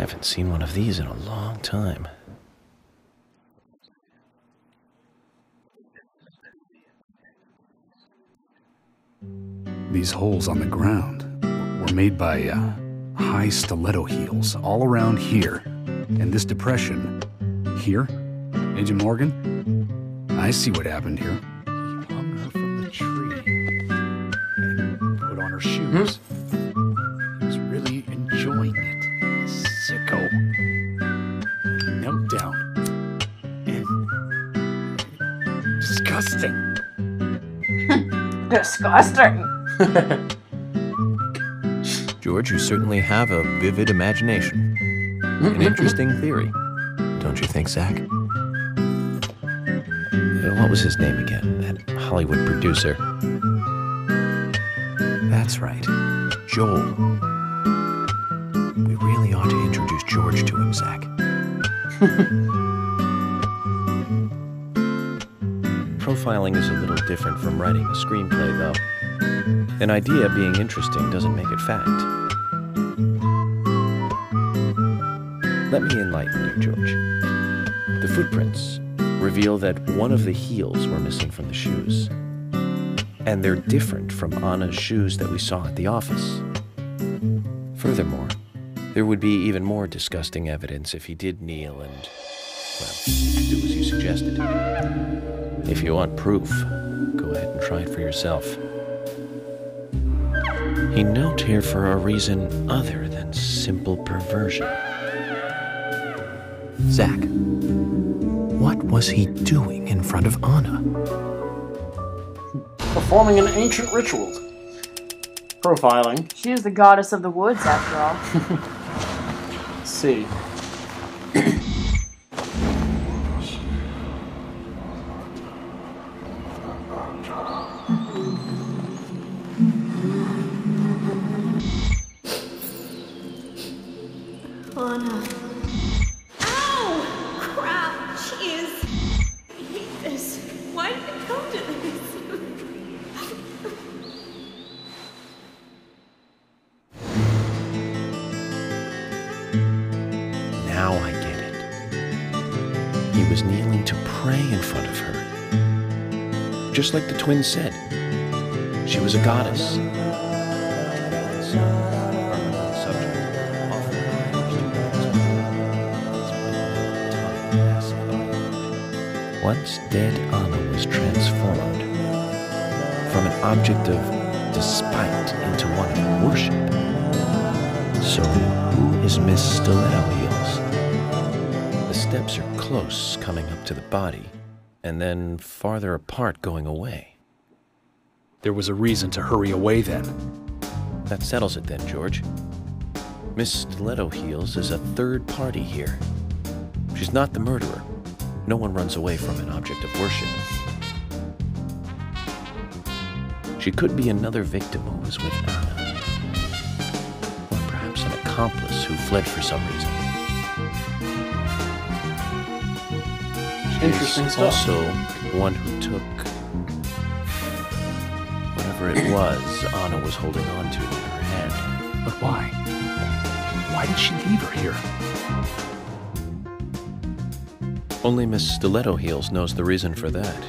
Haven't seen one of these in a long time. These holes on the ground were made by high stiletto heels all around here. And this depression here, Agent Morgan, I see what happened here. He hung her from the tree and put on her shoes. He was really enjoying it. Sicko. He knelt down. And disgusting. Disgusting. George, you certainly have a vivid imagination. An interesting theory, don't you think, Zach? What was his name again? That Hollywood producer. That's right, Joel. We really ought to introduce George to him, Zach. Profiling is a little different from writing a screenplay, though. An idea being interesting doesn't make it fact. Let me enlighten you, George. The footprints reveal that one of the heels were missing from the shoes. And they're different from Anna's shoes that we saw at the office. Furthermore, there would be even more disgusting evidence if he did kneel and, well, do as you suggested. If you want proof, go ahead and try it for yourself. He knelt here for a reason other than simple perversion. Zach, what was he doing in front of Anna? Performing an ancient ritual. Profiling. She is the goddess of the woods, after all. Let's see. Anna. Ow! Crap! Jeez! I hate this. Why did it come to this? Now I get it. He was kneeling to pray in front of her. Just like the twins said. She was a goddess. Once dead Anna was transformed from an object of despite into one of worship. So who is Miss Stiletto Heels? The steps are close coming up to the body, and then farther apart going away. There was a reason to hurry away then. That settles it then, George. Miss Stiletto Heels is a third party here. She's not the murderer. No one runs away from an object of worship. She could be another victim who was with Anna. Or perhaps an accomplice who fled for some reason. Interesting stuff. Also one who took whatever it was Anna was holding on to in her hand. But why? Why did she leave her here? Only Miss Stiletto Heels knows the reason for that.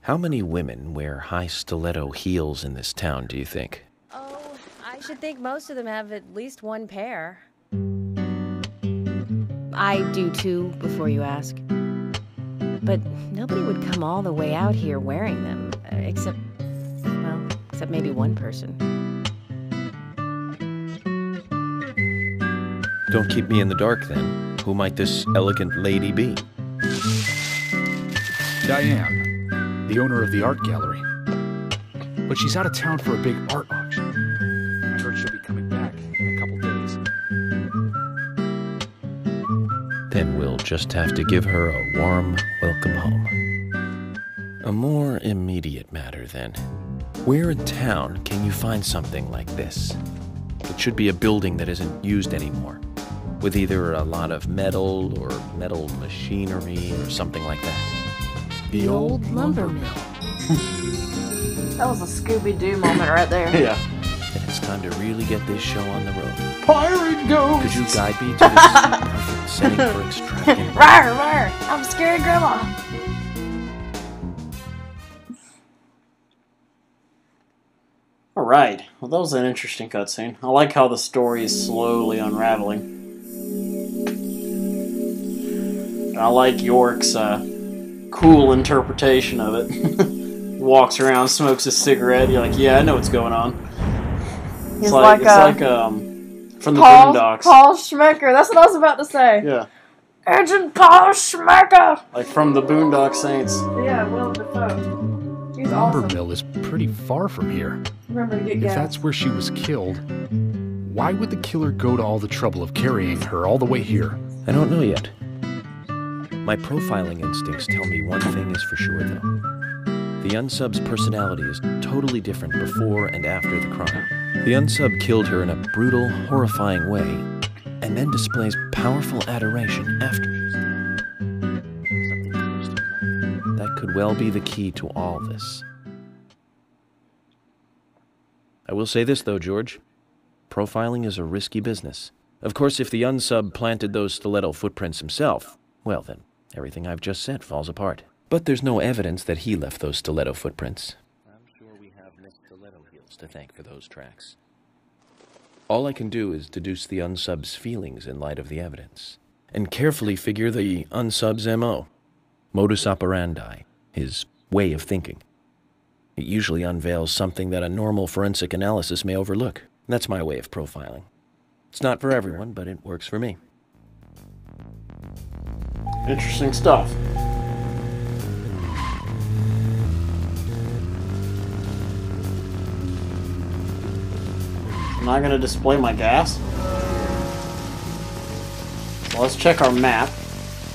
How many women wear high stiletto heels in this town, do you think? Oh, I should think most of them have at least one pair. I do too, before you ask. But nobody would come all the way out here wearing them, except maybe one person. Don't keep me in the dark, then. Who might this elegant lady be? Diane, the owner of the art gallery. But she's out of town for a big art auction. I heard she'll be coming back in a couple days. Then we'll just have to give her a warm welcome home. A more immediate matter, then. Where in town can you find something like this? It should be a building that isn't used anymore. with either a lot of metal or metal machinery or something like that. The old lumber mill. That was a Scooby-Doo moment right there. Yeah. And it's time to really get this show on the road. Pirate ghost! Could you guide me to this perfect setting for extracting? Rawr, rawr, I'm scared, Grandma. Alright, well that was an interesting cutscene. I like how the story is slowly unraveling. I like York's cool interpretation of it. Walks around, smokes a cigarette, you're like, yeah, I know what's going on. He's It's like from the Boondocks. Paul Schmecker, that's what I was about to say. Yeah, Agent Paul Schmecker! like from the Boondock Saints. Yeah, Will Dafoe. He's Lumber awesome. mill is pretty far from here. Remember to get If gas. that's where she was killed, why would the killer go to all the trouble of carrying her all the way here? I don't know yet. My profiling instincts tell me one thing is for sure, though. The unsub's personality is totally different before and after the crime. The unsub killed her in a brutal, horrifying way, and then displays powerful adoration after. Something close to her. That could well be the key to all this. I will say this, though, George. Profiling is a risky business. Of course, if the unsub planted those stiletto footprints himself, well then, everything I've just said falls apart. But there's no evidence that he left those stiletto footprints. I'm sure we have Miss Stiletto Heels to thank for those tracks. All I can do is deduce the unsub's feelings in light of the evidence, and carefully figure the unsub's MO, modus operandi, his way of thinking. It usually unveils something that a normal forensic analysis may overlook. That's my way of profiling. It's not for everyone, but it works for me. Interesting stuff. I'm not going to display my gas. Well, let's check our map.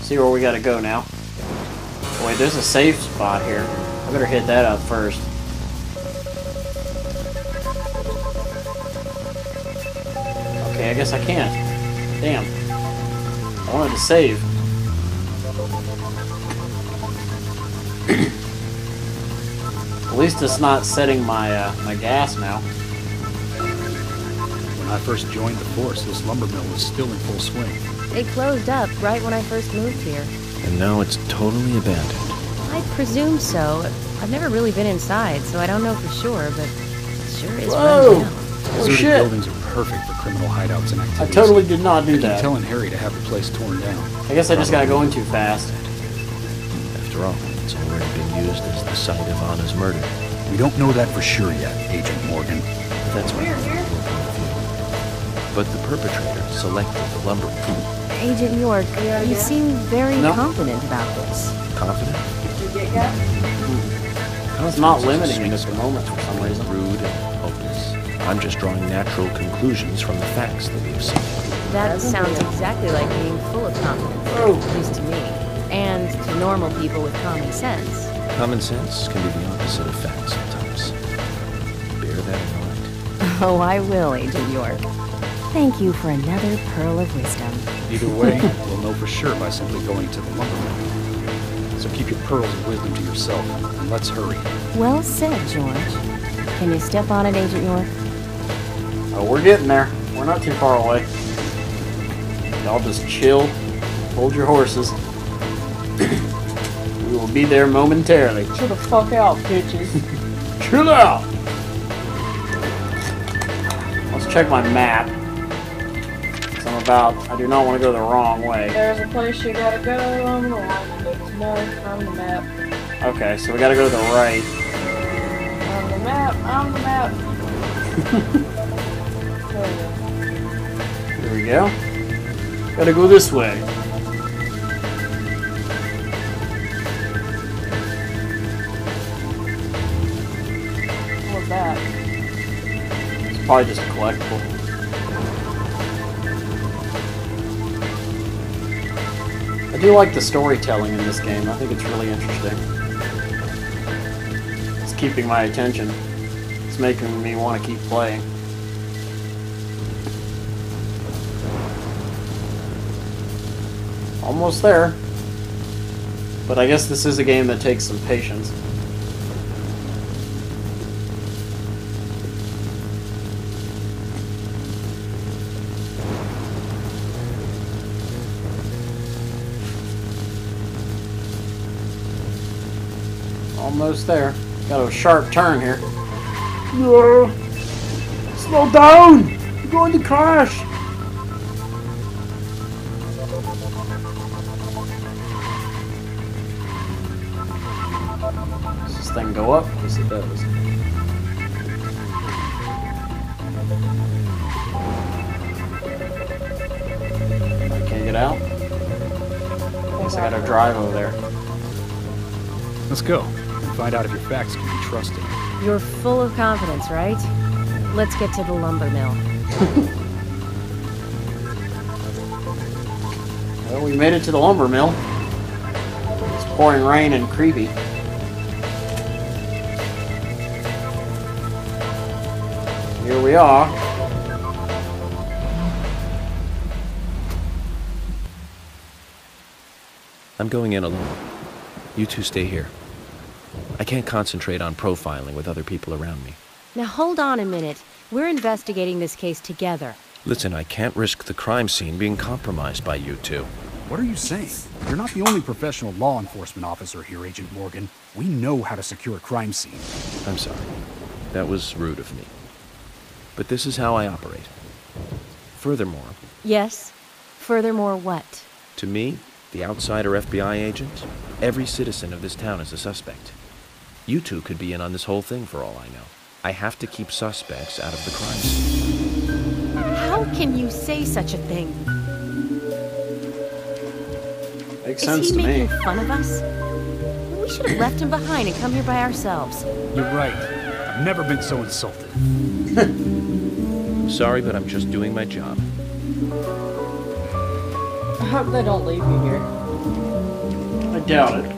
See where we got to go now. Oh, wait, there's a safe spot here. I better hit that up first. Okay, I guess I can't. Damn. I wanted to save. At least it's not setting my my gas now. When I first joined the force, this lumber mill was still in full swing. It closed up right when I first moved here. And now it's totally abandoned. I presume so. I've never really been inside, so I don't know for sure, but it sure is Whoa! run down. Oh Deserted shit! buildings are perfect for criminal hideouts and I activities. totally did not do I keep that. telling Harry to have the place torn down. I guess I just got going too fast. After all, it's already been used as the site of Anna's murder. We don't know that for sure yet, Agent Morgan. That's my point of view. But the perpetrator selected the lumber pool. Agent York, you seem very No. confident about this. Confident? Did you get gas? It's not limiting it at the moment for some reason. Rude and hopeless. I'm just drawing natural conclusions from the facts that we've seen. That sounds exactly like being full of confidence, at least to me, and to normal people with common sense. Common sense can be the opposite of fact sometimes. Bear that in mind. Oh, I will, Agent York. Thank you for another pearl of wisdom. Either way, we'll know for sure by simply going to the lumber mill. So keep your pearls of wisdom to yourself, and let's hurry. Well said, George. Can you step on it, Agent York? Oh, we're getting there. We're not too far away. Y'all just chill. Hold your horses. We will be there momentarily. Chill the fuck out, bitches. Chill out! Let's check my map. I do not want to go the wrong way. There's a place you gotta go on the line. It's no from the map. Okay, so we gotta go to the right. On the map, on the map. There we go. Here we go. Gotta go this way. What was that? It's probably just a collectible. I do like the storytelling in this game. I think it's really interesting. It's keeping my attention. It's making me want to keep playing. Almost there. But I guess this is a game that takes some patience. Almost there. Got a sharp turn here. No! Slow down! You're going to crash! Does this thing go up? Yes, it does. I can't get out. Guess I gotta drive over there. Let's go and find out if your facts can be trusted. You're full of confidence, right? Let's get to the lumber mill. Well, we made it to the lumber mill. It's pouring rain and creepy. Here we are. I'm going in alone. You two stay here. I can't concentrate on profiling with other people around me. Now hold on a minute. We're investigating this case together. Listen, I can't risk the crime scene being compromised by you two. What are you saying? You're not the only professional law enforcement officer here, Agent Morgan. We know how to secure a crime scene. I'm sorry. That was rude of me. But this is how I operate. Furthermore, Yes? Furthermore, what? to me, the outsider FBI agent, every citizen of this town is a suspect. You two could be in on this whole thing for all I know. I have to keep suspects out of the crime scene. How can you say such a thing? Makes Is sense he to making me. fun of us? We should have left him behind and come here by ourselves. You're right. I've never been so insulted. Sorry, but I'm just doing my job. I hope they don't leave you here. I doubt it.